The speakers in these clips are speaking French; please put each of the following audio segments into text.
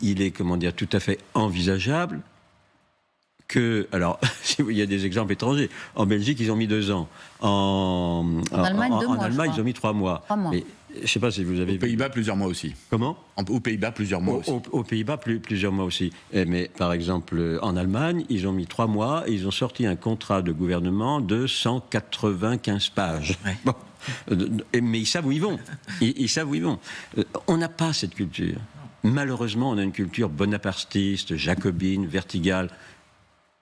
il est, comment dire, tout à fait envisageable que, alors, il y a des exemples étrangers. En Belgique, ils ont mis 2 ans. En Allemagne, 2 mois. En Allemagne, ils ont mis 3 mois. 3 mois. Mais, je ne sais pas si vous avez vu. Aux Pays-Bas, plusieurs mois aussi. Comment ? Aux Pays-Bas, plusieurs mois aussi. Aux Pays-Bas, plusieurs mois aussi. Mais par exemple, en Allemagne, ils ont mis 3 mois et ils ont sorti un contrat de gouvernement de 195 pages. Ouais. Bon. Mais ils savent où ils vont. Ils savent où ils vont. On n'a pas cette culture. Malheureusement, on a une culture bonapartiste, jacobine, verticale.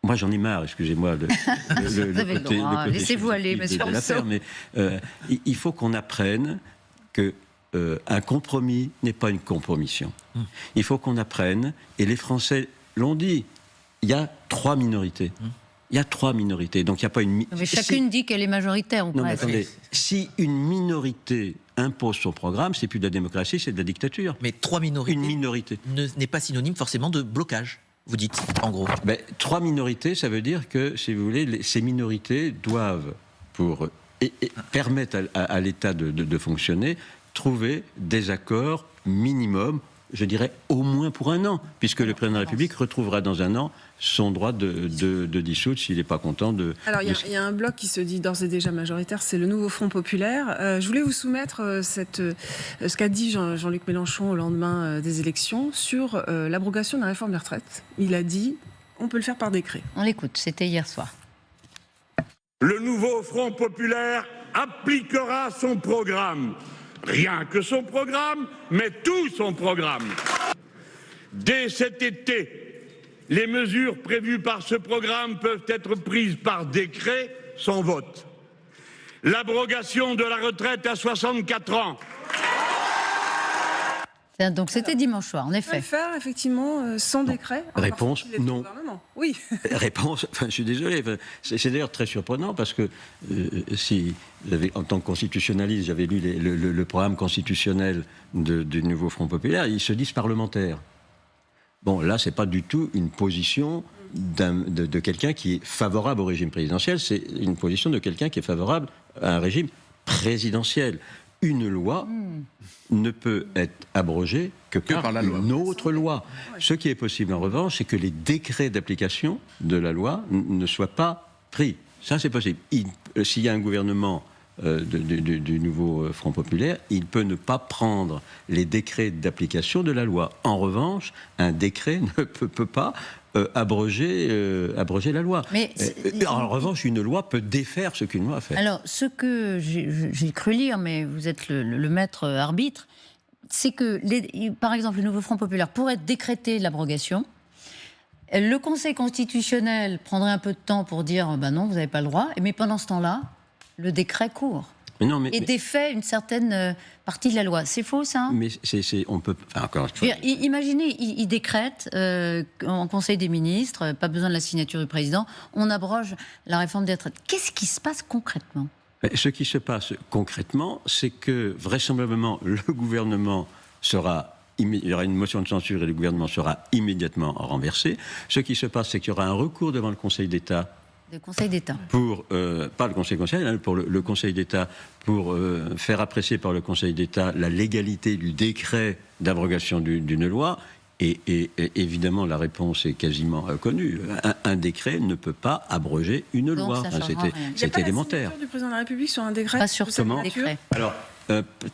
Moi, j'en ai marre, excusez-moi, le côté laissez-vous aller, monsieur de l'affaire, mais il faut qu'on apprenne que un compromis n'est pas une compromission. Il faut qu'on apprenne, et les Français l'ont dit, il y a 3 minorités. Il y a 3 minorités, donc il n'y a pas une... Mais chacune dit qu'elle est majoritaire, ou non, mais presque. attendez, si une minorité impose son programme, c'est plus de la démocratie, c'est de la dictature. Mais 3 minorités Une minorité. n'est pas synonyme forcément de blocage, vous dites, en gros. 3 minorités, ça veut dire que, si vous voulez, ces minorités doivent, pour permettre à l'État de fonctionner, trouver des accords minimum, je dirais au moins pour 1 an, puisque le président de la République retrouvera dans 1 an son droit de dissoudre s'il n'est pas content de... Alors, il y a un bloc qui se dit d'ores et déjà majoritaire, c'est le nouveau Front populaire. Je voulais vous soumettre ce qu'a dit Jean-Luc Mélenchon au lendemain des élections sur l'abrogation de la réforme des retraites. Il a dit, on peut le faire par décret. On l'écoute, c'était hier soir. Le nouveau Front populaire appliquera son programme. Rien que son programme, mais tout son programme. Dès cet été, les mesures prévues par ce programme peuvent être prises par décret sans vote. L'abrogation de la retraite à 64 ans. Donc c'était dimanche soir, en On peut effet. le faire, effectivement, sans décret. Réponse, non. Oui. Réponse, je suis désolé, c'est d'ailleurs très surprenant parce que si en tant que constitutionnaliste, j'avais lu le programme constitutionnel du nouveau Front populaire, ils se disent parlementaires. Bon, là, c'est pas du tout une position de quelqu'un qui est favorable au régime présidentiel, c'est une position de quelqu'un qui est favorable à un régime présidentiel. Une loi ne peut être abrogée que par la loi. Une autre loi. Ce qui est possible, en revanche, c'est que les décrets d'application de la loi ne soient pas pris. Ça, c'est possible. S'il y a un gouvernement du nouveau Front populaire, il peut ne pas prendre les décrets d'application de la loi. En revanche, un décret ne peut pas abroger la loi. Mais en revanche, une loi peut défaire ce qu'une loi a fait. Alors, ce que j'ai cru lire, mais vous êtes le maître arbitre, c'est que, par exemple, le nouveau Front populaire pourrait décréter l'abrogation. Le Conseil constitutionnel prendrait un peu de temps pour dire non, vous n'avez pas le droit, mais pendant ce temps-là, le décret court. Et défait une certaine partie de la loi. C'est faux, ça ? Mais on peut... Enfin, encore une fois... Imaginez, il décrète en Conseil des ministres, pas besoin de la signature du président, on abroge la réforme des retraites. Qu'est-ce qui se passe concrètement ? Ce qui se passe concrètement, c'est que vraisemblablement, le gouvernement sera... Il y aura une motion de censure et le gouvernement sera immédiatement renversé. Ce qui se passe, c'est qu'il y aura un recours devant le Conseil d'État. Le Conseil d'État. Pour, pas le Conseil constitutionnel, pour le Conseil d'État, pour faire apprécier par le Conseil d'État la légalité du décret d'abrogation d'une loi. Et évidemment, la réponse est quasiment connue. Un décret ne peut pas abroger une loi. C'était élémentaire. Il n'y a pas la signature du président de la République sur un décret. Pas sur ce décret. Alors,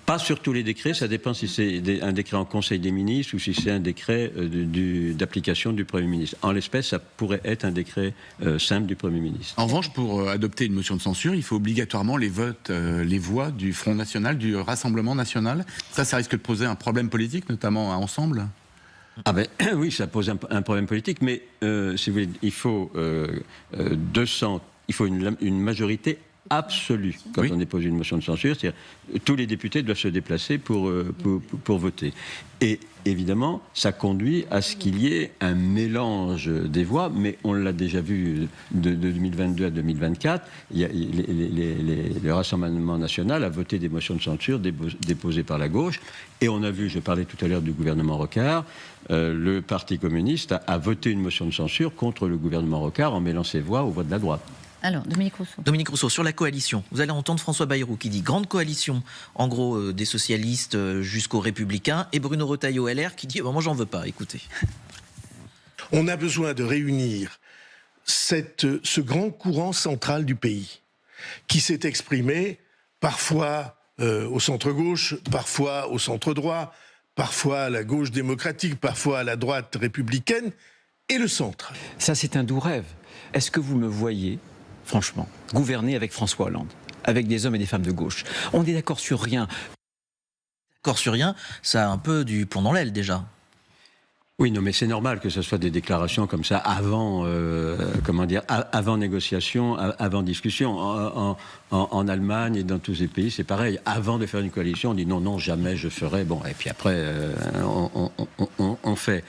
pas sur tous les décrets, ça dépend si c'est un décret en Conseil des ministres ou si c'est un décret d'application du Premier ministre. En l'espèce, ça pourrait être un décret simple du Premier ministre. En revanche, pour adopter une motion de censure, il faut obligatoirement les voix du Front National, du Rassemblement National. Ça risque de poser un problème politique, notamment à Ensemble. Ah ben oui, ça pose un problème politique, mais si vous voulez, il faut une majorité absolue quand on dépose une motion de censure, c'est-à-dire tous les députés doivent se déplacer pour voter. Et évidemment, ça conduit à ce qu'il y ait un mélange des voix, mais on l'a déjà vu de 2022 à 2024, le Rassemblement national a voté des motions de censure déposées par la gauche, et on a vu, je parlais tout à l'heure du gouvernement Rocard, le Parti communiste a voté une motion de censure contre le gouvernement Rocard en mêlant ses voix aux voix de la droite. Alors, Dominique Rousseau. Dominique Rousseau, sur la coalition, vous allez entendre François Bayrou qui dit grande coalition, en gros des socialistes jusqu'aux républicains, et Bruno Retailleau LR qui dit moi j'en veux pas, écoutez. On a besoin de réunir ce grand courant central du pays qui s'est exprimé parfois au centre-gauche, parfois au centre-droit, parfois à la gauche démocratique, parfois à la droite républicaine, et le centre. Ça, c'est un doux rêve. Est-ce que vous me voyez, franchement, gouverner avec François Hollande, avec des hommes et des femmes de gauche? On est d'accord sur rien. D'accord sur rien, ça a un peu du plomb dans l'aile déjà. Oui, non, mais c'est normal que ce soit des déclarations comme ça avant, avant négociation, avant discussion. En Allemagne et dans tous ces pays, c'est pareil. Avant de faire une coalition, on dit non, jamais je ferai. Bon, et puis après, on fait.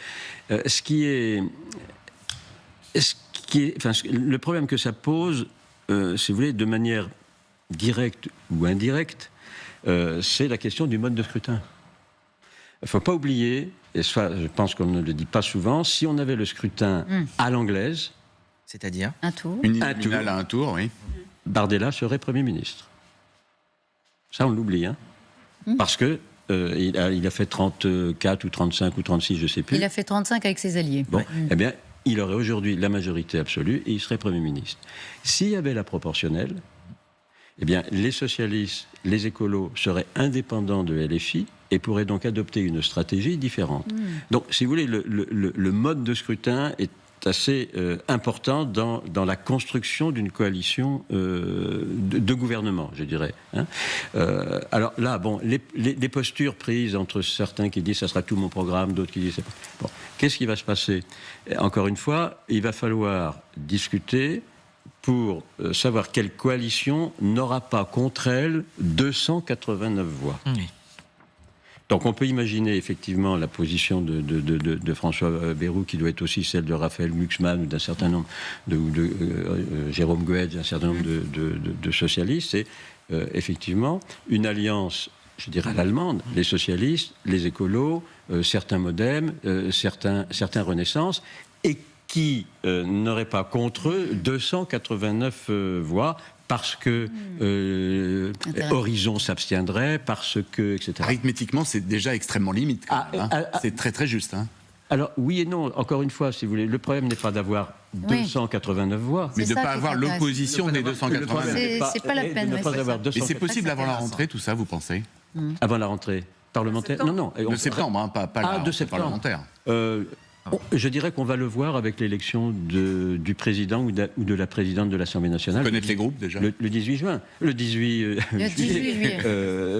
Le problème que ça pose, si vous voulez, de manière directe ou indirecte, c'est la question du mode de scrutin. Il ne faut pas oublier, et ça, je pense qu'on ne le dit pas souvent, si on avait le scrutin à l'anglaise, c'est-à-dire un tour, uninominal à un tour, oui. Bardella serait Premier ministre. Ça, on l'oublie, hein. Parce que il a fait 34 ou 35 ou 36, je ne sais plus. Il a fait 35 avec ses alliés. Bon, eh bien, il aurait aujourd'hui la majorité absolue et il serait Premier ministre. S'il y avait la proportionnelle, eh bien, les socialistes, les écolos seraient indépendants de LFI et pourraient donc adopter une stratégie différente. Donc, si vous voulez, le mode de scrutin est assez important dans la construction d'une coalition de gouvernement, je dirais. Hein. Alors là, bon, les postures prises entre certains qui disent « ça sera tout mon programme », d'autres qui disent « bon, qu'est-ce qui va se passer ?» Encore une fois, il va falloir discuter pour savoir quelle coalition n'aura pas contre elle 289 voix. Oui. Donc on peut imaginer effectivement la position de François Bayrou, qui doit être aussi celle de Raphaël Glucksmann ou d'un certain nombre de Jérôme Goetz, d'un certain nombre de socialistes. C'est effectivement une alliance, je dirais à l'allemande, les socialistes, les écolos, certains Modem, certains Renaissance, et qui n'auraient pas contre eux 289 voix, parce que Horizon s'abstiendrait, parce que, etc. Arithmétiquement, c'est déjà extrêmement limite. C'est très très juste. Hein. Alors, oui et non, encore une fois, si vous voulez, le problème n'est pas d'avoir 289 voix. Mais de ne pas avoir l'opposition des 289. C'est pas la peine. Mais c'est possible avant la rentrée, tout ça, vous pensez? Avant la rentrée parlementaire? Non. De septembre, hein, pas la rentrée parlementaire. Je dirais qu'on va le voir avec l'élection du président ou de la présidente de l'Assemblée nationale. Connaître les groupes déjà. Le 18 juin. Le 18 juillet.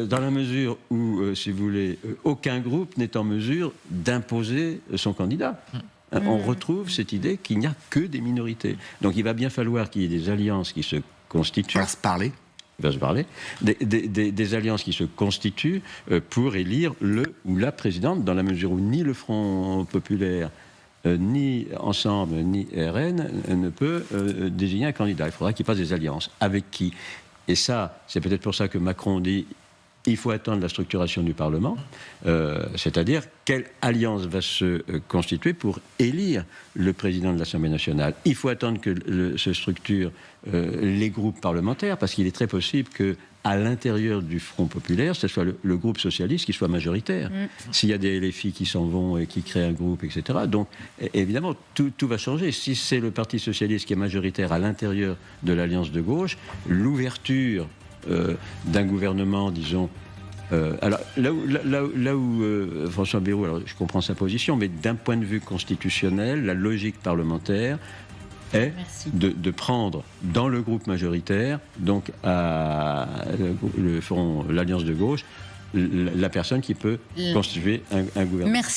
Dans la mesure où, si vous voulez, aucun groupe n'est en mesure d'imposer son candidat. On retrouve cette idée qu'il n'y a que des minorités. Donc il va bien falloir qu'il y ait des alliances qui se constituent. On va se parler. Va se parler, des alliances qui se constituent pour élire le ou la présidente, dans la mesure où ni le Front populaire, ni Ensemble, ni RN ne peut désigner un candidat. Il faudra qu'il passe des alliances. Avec qui? Et ça, c'est peut-être pour ça que Macron dit il faut attendre la structuration du Parlement, c'est-à-dire quelle alliance va se constituer pour élire le président de l'Assemblée nationale. Il faut attendre que se structurent les groupes parlementaires, parce qu'il est très possible qu'à l'intérieur du Front populaire, ce soit le groupe socialiste qui soit majoritaire. S'il y a des LFI qui s'en vont et qui créent un groupe, etc. Donc, évidemment, tout va changer. Si c'est le Parti socialiste qui est majoritaire à l'intérieur de l'alliance de gauche, l'ouverture d'un gouvernement, disons. Alors là où François Bayrou, alors je comprends sa position, mais d'un point de vue constitutionnel, la logique parlementaire est de prendre dans le groupe majoritaire, donc l'alliance de gauche, la personne qui peut constituer un gouvernement. Merci.